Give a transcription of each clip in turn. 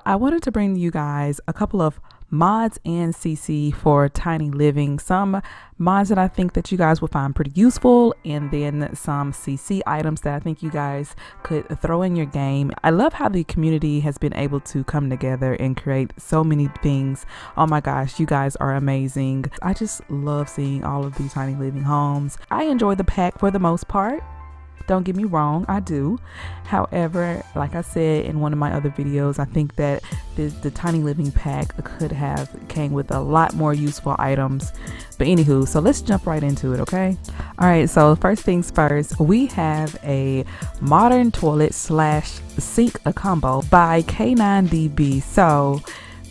I wanted to bring you guys a couple of mods and CC for tiny living. Some mods that I think that you guys will find pretty useful, and then some CC items that I think you guys could throw in your game. I love how the community has been able to come together and create so many things. Oh my gosh, you guys are amazing. I just love seeing all of these tiny living homes. I enjoy the pack for the most part. Don't get me wrong, I do. However, like I said in one of my other videos, I think that the tiny living pack could have came with a lot more useful items. But anywho, so let's jump right into it, okay? All right, so first things first, we have a modern toilet slash sink combo by K9DB. So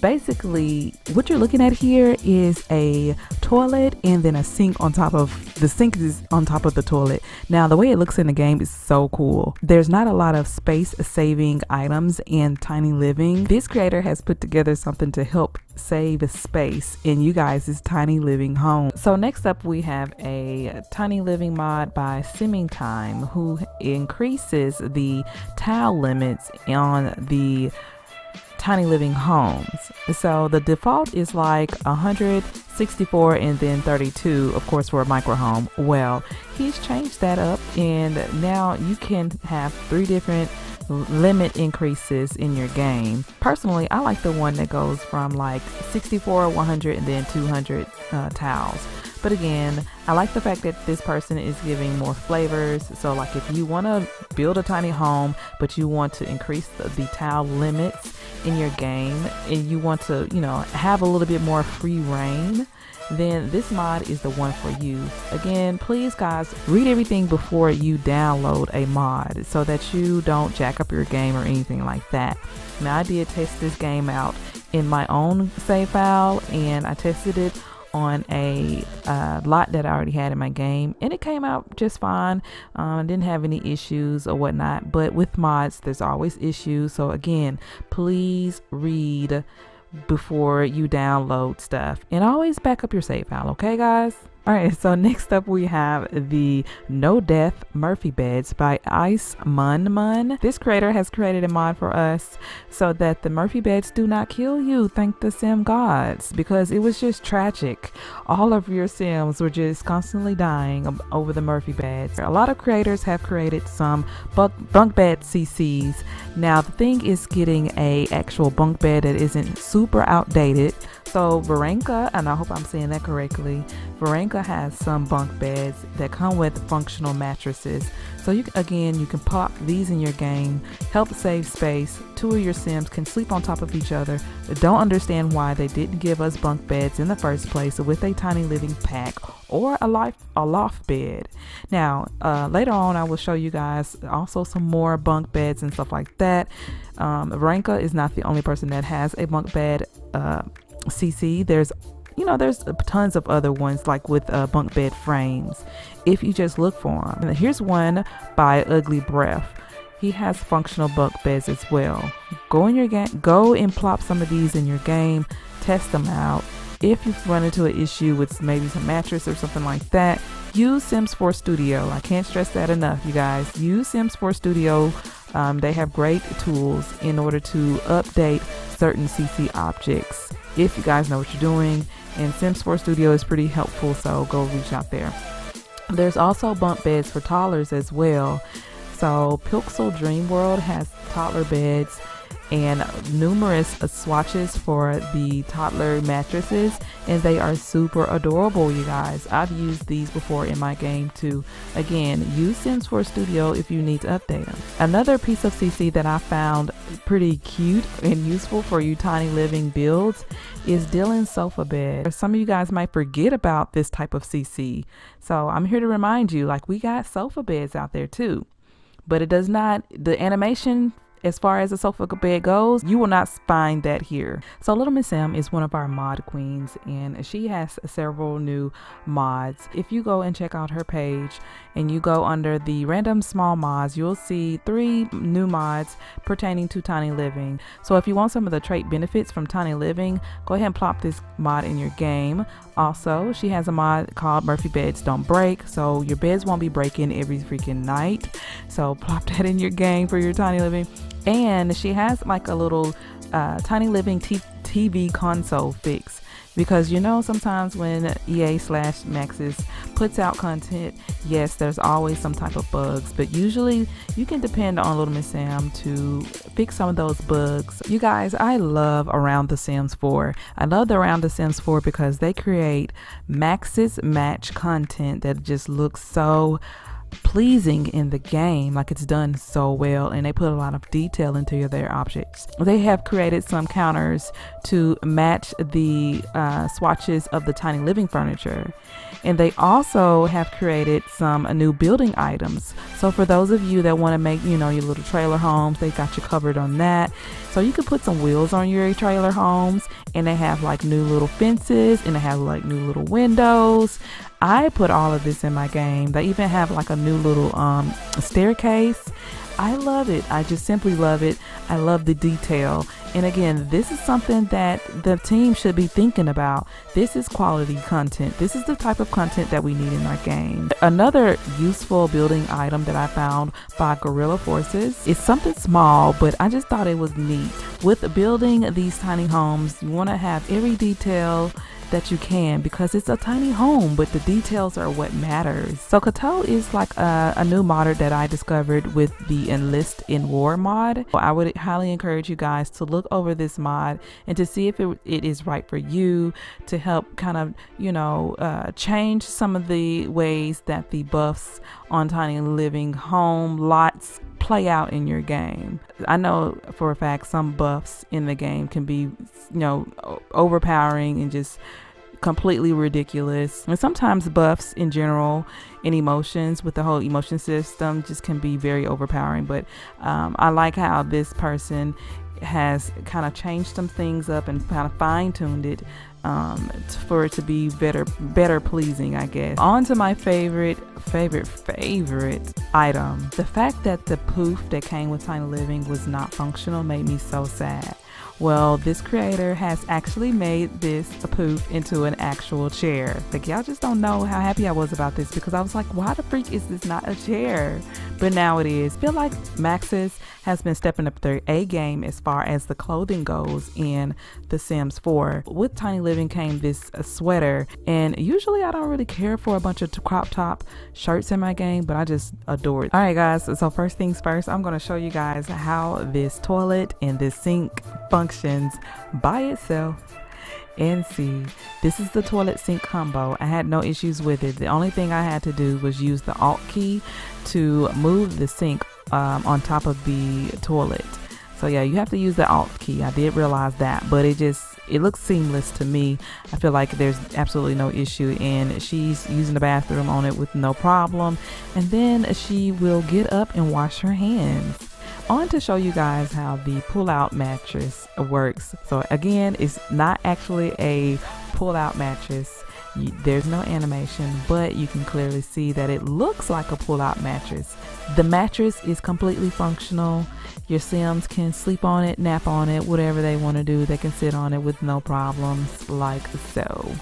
basically what you're looking at here is a toilet and then a sink on top of the sink is on top of the toilet. Now the way it looks in the game is so cool. There's not a lot of space saving items in tiny living. This creator has put together something to help save space in you guys' tiny living home. So next up we have a tiny living mod by Simming Time, who increases the tile limits on the tiny living homes. So the default is like 164 and then 32, of course, for a micro home. Well, he's changed that up, and now you can have 3 different limit increases in your game. Personally, I like the one that goes from like 64, 100, and then 200 tiles. But again, I like the fact that this person is giving more flavors. So like if you want to build a tiny home, but you want to increase the tile limits in your game, and you want to, you know, have a little bit more free reign, then this mod is the one for you. Again, please guys, read everything before you download a mod so that you don't jack up your game or anything like that. Now I did test this game out in my own save file, and I tested it on a lot that I already had in my game, and it came out just fine. Didn't have any issues or whatnot, but with mods there's always issues. So again, please read before you download stuff, and always back up your save file, okay guys? All right, so next up we have the No Death Murphy Beds by Ice Mun. This creator has created a mod for us so that the Murphy beds do not kill you, thank the sim gods, because it was just tragic. All of your sims were just constantly dying over the Murphy beds. A lot of creators have created some bunk bed CCs. Now the thing is getting a actual bunk bed that isn't super outdated. So Varenka, and I hope I'm saying that correctly, Varenka has some bunk beds that come with functional mattresses. So you can plop these in your game, help save space. 2 of your sims can sleep on top of each other. Don't understand why they didn't give us bunk beds in the first place with a tiny living pack or a loft bed. Now later on I will show you guys also some more bunk beds and stuff like that. Varenka is not the only person that has a bunk bed CC. There's tons of other ones like with bunk bed frames if you just look for them. And here's one by Ugly Breath. He has functional bunk beds as well. Go in your game, go and plop some of these in your game, test them out. If you've run into an issue with maybe some mattress or something like that, use Sims 4 Studio. I can't stress that enough, you guys. Use Sims 4 Studio. They have great tools in order to update certain CC objects if you guys know what you're doing, and Sims 4 Studio is pretty helpful, so go reach out there. There's also bunk beds for toddlers as well. So Pixel Dream World has toddler beds and numerous swatches for the toddler mattresses, and they are super adorable, you guys. I've used these before in my game too. Again, use Sims 4 Studio if you need to update them. Another piece of CC that I found pretty cute and useful for you tiny living builds is Dylan's sofa bed. Some of you guys might forget about this type of CC, so I'm here to remind you, like, we got sofa beds out there too, but it does not, the animation as far as the sofa bed goes, you will not find that here. So Little Miss M is one of our mod queens, and she has several new mods. If you go and check out her page and you go under the random small mods, you'll see 3 new mods pertaining to tiny living. So if you want some of the trait benefits from tiny living, go ahead and plop this mod in your game. Also, she has a mod called Murphy Beds Don't Break, so your beds won't be breaking every freaking night. So plop that in your game for your tiny living. And she has like a little Tiny Living TV console fix. Because you know, sometimes when EA/Maxis puts out content, yes, there's always some type of bugs, but usually you can depend on Little Miss Sam to fix some of those bugs. You guys, I love Around the Sims 4. I love the Around the Sims 4 because they create Maxis match content that just looks so pleasing in the game, like it's done so well, and they put a lot of detail into their objects. They have created some counters to match the swatches of the Tiny Living furniture, and they also have created some new building items. So for those of you that want to make, you know, your little trailer homes, they got you covered on that. So you can put some wheels on your trailer homes, and they have like new little fences, and they have like new little windows. I put all of this in my game. They even have like a new little staircase. I love it. I just simply love it. I love the detail. And again, this is something that the team should be thinking about. This is quality content. This is the type of content that we need in our game. Another useful building item that I found by Guerrilla Forces is something small, but I just thought it was neat. With building these tiny homes, you want to have every detail that you can, because it's a tiny home, but the details are what matters. So Koto is like a new modder that I discovered with the Enlist in War mod. I would highly encourage you guys to look over this mod and to see if it is right for you, to help kind of, you know, change some of the ways that the buffs on Tiny Living home lots play out in your game. I know for a fact some buffs in the game can be, you know, overpowering and just completely ridiculous. And sometimes buffs in general and emotions with the whole emotion system just can be very overpowering. But I like how this person has kind of changed some things up and kind of fine-tuned it for it to be better pleasing, I guess. On to my favorite item. The fact that the poof that came with Tiny Living was not functional made me so sad. Well, this creator has actually made this poof into an actual chair. Like, y'all just don't know how happy I was about this, because I was like, why the freak is this not a chair? But now it is. I feel like Maxis has been stepping up their A game as far as the clothing goes in The Sims 4. With Tiny Living came this sweater, and usually I don't really care for a bunch of crop top shirts in my game, but I just adore it. All right, guys, so first things first, I'm going to show you guys how this toilet and this sink functions by itself. And see, this is the toilet sink combo. I had no issues with it. The only thing I had to do was use the Alt key to move the sink on top of the toilet. So yeah, you have to use the Alt key. I did realize that, but it looks seamless to me. I feel like there's absolutely no issue, and she's using the bathroom on it with no problem. And then she will get up and wash her hands. On to show you guys how the pull-out mattress works. So again, it's not actually a pull-out mattress. There's no animation, but you can clearly see that it looks like a pull-out mattress. The mattress is completely functional. Your Sims can sleep on it, nap on it, whatever they want to do. They can sit on it with no problems, like so.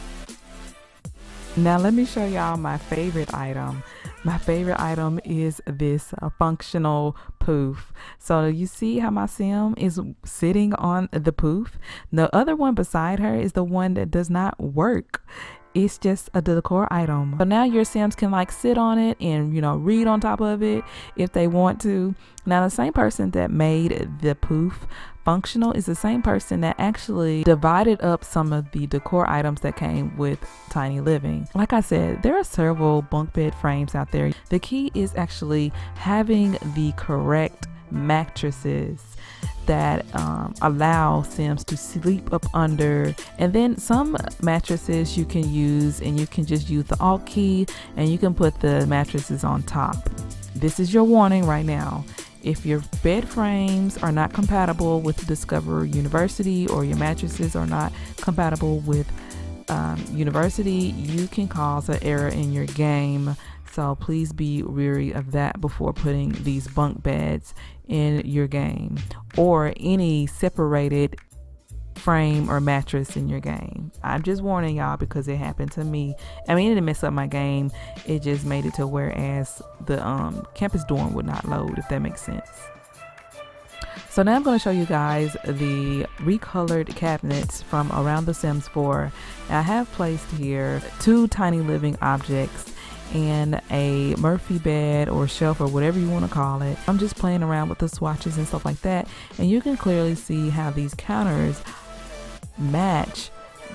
Now let me show y'all my favorite item. My favorite item is this functional poof. So you see how my Sim is sitting on the poof? The other one beside her is the one that does not work. It's just a decor item. So now your Sims can like sit on it and, you know, read on top of it if they want to. Now the same person that made the poof functional is the same person that actually divided up some of the decor items that came with Tiny Living. Like I said, there are several bunk bed frames out there. The key is actually having the correct mattresses that allow Sims to sleep up under. And then some mattresses you can use, and you can just use the Alt key and you can put the mattresses on top. This is your warning right now. If your bed frames are not compatible with Discover University, or your mattresses are not compatible with University, you can cause an error in your game. So please be wary of that before putting these bunk beds in your game, or any separated frame or mattress in your game. I'm just warning y'all because it happened to me. I mean, it didn't mess up my game. It just made it to whereas the campus dorm would not load, if that makes sense. So now I'm going to show you guys the recolored cabinets from around The Sims 4. And I have placed here 2 tiny living objects and a Murphy bed or shelf or whatever you want to call it. I'm just playing around with the swatches and stuff like that, and you can clearly see how these counters match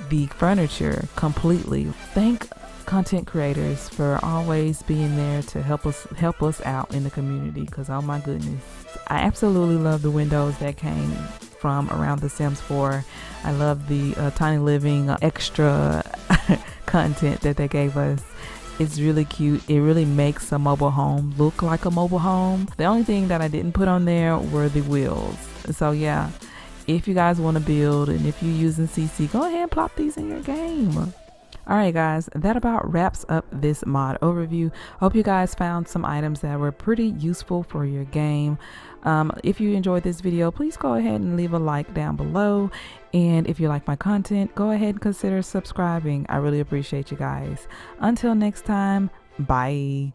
the furniture completely. Thank content creators for always being there to help us out in the community, because oh my goodness, I absolutely love the windows that came from around The Sims 4. I love the tiny living extra content that they gave us. It's really cute. It really makes a mobile home look like a mobile home. The only thing that I didn't put on there were the wheels. So yeah, if you guys want to build and if you're using CC, go ahead and plop these in your game. Alright guys, that about wraps up this mod overview. Hope you guys found some items that were pretty useful for your game. If you enjoyed this video, please go ahead and leave a like down below. And if you like my content, go ahead and consider subscribing. I really appreciate you guys. Until next time, bye.